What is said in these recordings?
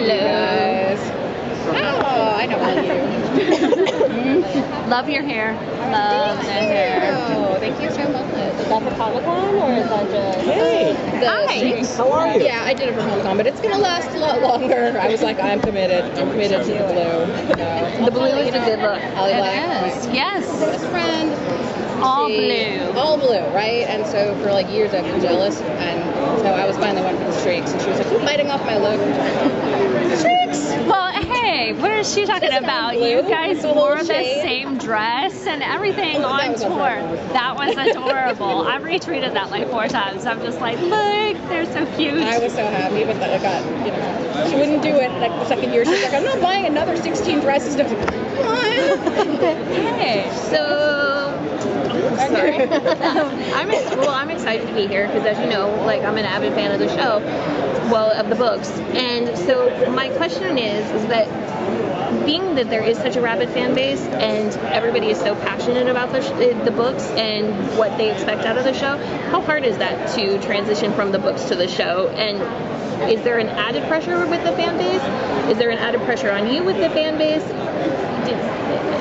Hello. you guys. Oh, I know all you. Love your hair. Love the hair. Oh, thank you so much. Is that for Comic-Con or is that just... Hey! Hi. How are you? Yeah, I did it for Comic-Con, but it's going to last a lot longer. I was like, I'm committed. I'm committed to the blue. So, The blue is a good look. Holly It Black, is. my Yes. best friend. All She- blue. All blue, right? And so for like years I've been jealous, and so I was finally one for the streaks, and she was like, "You're biting off my look." Streaks. Well, hey, what is she talking Just about? blue, You guys the whole wore the shade. same dress and everything Oh, that on was tour. adorable. That was adorable. I've retweeted that like 4 times. I'm just like, look, they're so cute. I was so happy, but I got, she wouldn't do it like the second year. She's like, "I'm not buying another 16 dresses." And I was like, "Come on." Hey. So, sorry. I'm excited to be here because, as you know, like I'm an avid fan of the show, well, of the books. And so my question is that being that there is such a rabid fan base and everybody is so passionate about the books and what they expect out of the show, how hard is that to transition from the books to the show? And is there an added pressure with the fan base? Is there an added pressure on you with the fan base?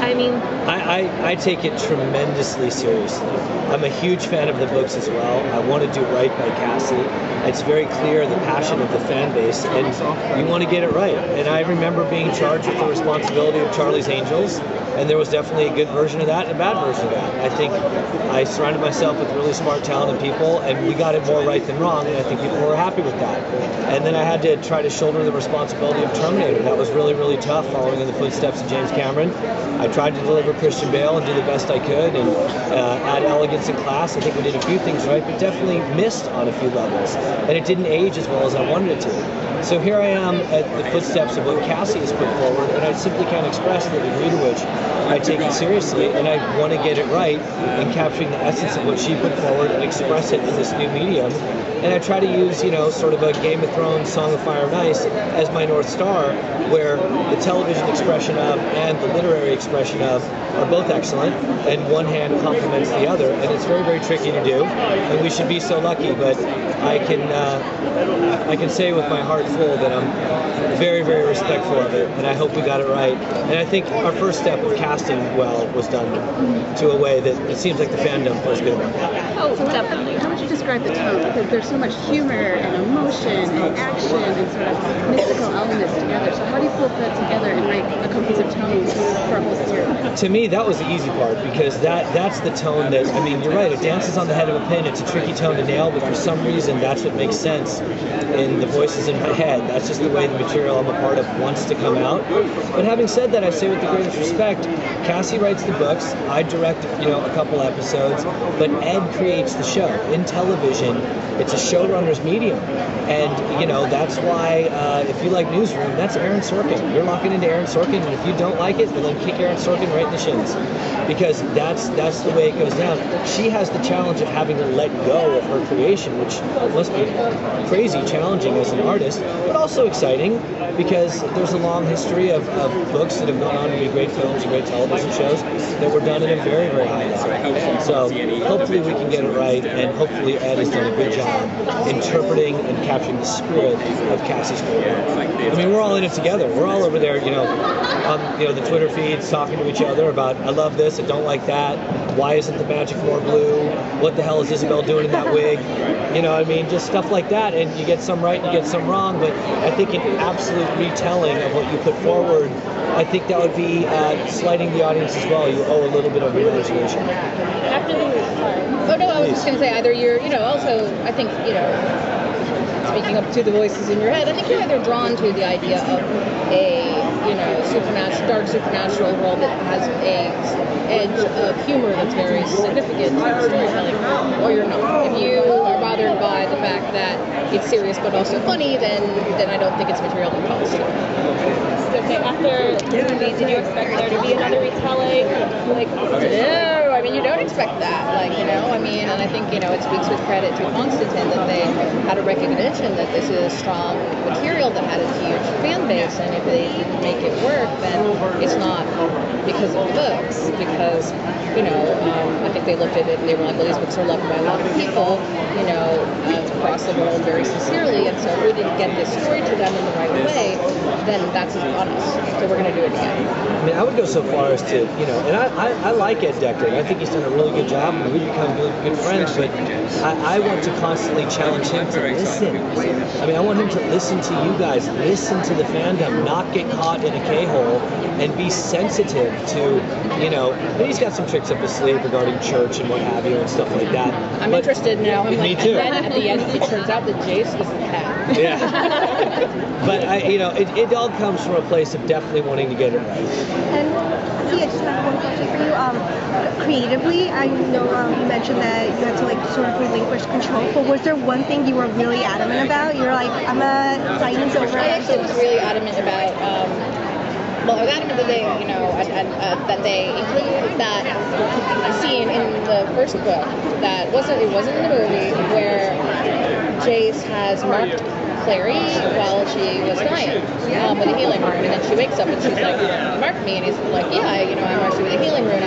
I mean, I take it tremendously seriously. I'm a huge fan of the books as well. I want to do right by Cassie. It's very clear the passion of the fan base, and you want to get it right. And I remember being charged with the responsibility of Charlie's Angels, and there was definitely a good version of that and a bad version of that. I think I surrounded myself with really smart, talented people, and we got it more right than wrong, and I think people were happy with that. And then I had to try to shoulder the responsibility of Terminator. That was really, really tough, following in the footsteps of James Cameron. I tried to deliver Christian Bale and do the best I could and add elegance and class. I think we did a few things right, but definitely missed on a few levels. And it didn't age as well as I wanted it to. So here I am at the footsteps of what Cassie has put forward, and I simply can't express the degree to which I take it seriously, and I want to get it right in capturing the essence of what she put forward and express it in this new medium. And I try to use, sort of a Game of Thrones, Song of Fire and Ice as my North Star, where the television expression of and the literary expression of are both excellent, and one hand complements the other, and it's very, very tricky to do, and we should be so lucky, but I can say with my heart full that I'm very, very respectful of it, and I hope we got it right. And I think our first step of casting well was done to a way that it seems like the fandom feels good about. oh, definitely. How would you describe the tone? Because there's so much humor and emotion and action and sort of mystical elements together. So how do you pull that together and write a cohesive tone for a whole series? To me, that was the easy part, because that's the tone that, you're right, it dances on the head of a pin. It's a tricky tone to nail, but for some reason, that's what makes sense in the voices in my head. That's just the way the material I'm a part of wants to come out. But having said that, I say with the greatest respect, Cassie writes the books, I direct, a couple episodes, but Ed creates the show. In television, it's a showrunner's medium. And, that's why, if you like Newsroom, that's Aaron Sorkin. You're locking into Aaron Sorkin, and if you don't like it, well, then kick Aaron Sorkin right in the shins. Because that's the way it goes down. She has the challenge of having to let go of her creation, which must be crazy challenging as an artist, but also exciting, because there's a long history of books that have gone on to be great films and great television shows that were done at a very, very high level. So hopefully we can get it right, and hopefully Ed has done a good job interpreting and capturing the spirit of Cassie's story. We're all in it together. We're all over there, on the Twitter feeds talking to each other about, I love this, I don't like that, why isn't the magic more blue, what the hell is Isabel doing in that wig, just stuff like that, and you get some right and you get some wrong, but I think an absolute retelling of what you put forward, I think that would be slighting the audience as well. You owe a little bit of imagination. After the Oh no, I was just going to say either you're, also I think, speaking up to the voices in your head, I think you're either drawn to the idea of a, dark supernatural world that has a edge of humor that's very significant to storytelling, or you're not. If you are bothered by the fact that it's serious but also funny, then I don't think it's material that calls to you. Okay, after the movie, did you expect there to be another retelling? No, you don't expect that. And I think, it speaks with credit to Constantine that they had a recognition that this is strong material that had a huge fan base, and if they didn't make it work, then it's not because of the books, because, I think they looked at it and they were like, well, these books are loved by a lot of people, across the world very sincerely, and so if we didn't get this story to them in the right way, then that's on us. So we're going to do it again. I mean, I would go so far as to, you know, and I like Ed Deckard. I think he's done a really good job, and we've become good friends, but I want to constantly challenge him to listen. I mean, I want him to listen to you guys, listen to the fandom, not get caught in a K-hole, and be sensitive to, you know, and he's got some tricks up his sleeve regarding church and what have you and stuff like that. I'm interested now. I'm me like, too. And then at the end, it turns out that Jace is the cat. Yeah. But, you know, it all comes from a place of definitely wanting to get it right. And I just have one question for you. Creatively, I know you mentioned that you had to like sort of relinquish control, but was there one thing you were really adamant about? You were like, I'm gonna sign this over. I actually was really adamant about. Well, I was adamant that they, you know, that they include that scene in the first book that wasn't in the movie where Jace has marked Clary while she was dying with a healing rune, and then she wakes up and she's like, "You marked me," and he's like, "Yeah, you know, I marked you with a healing rune."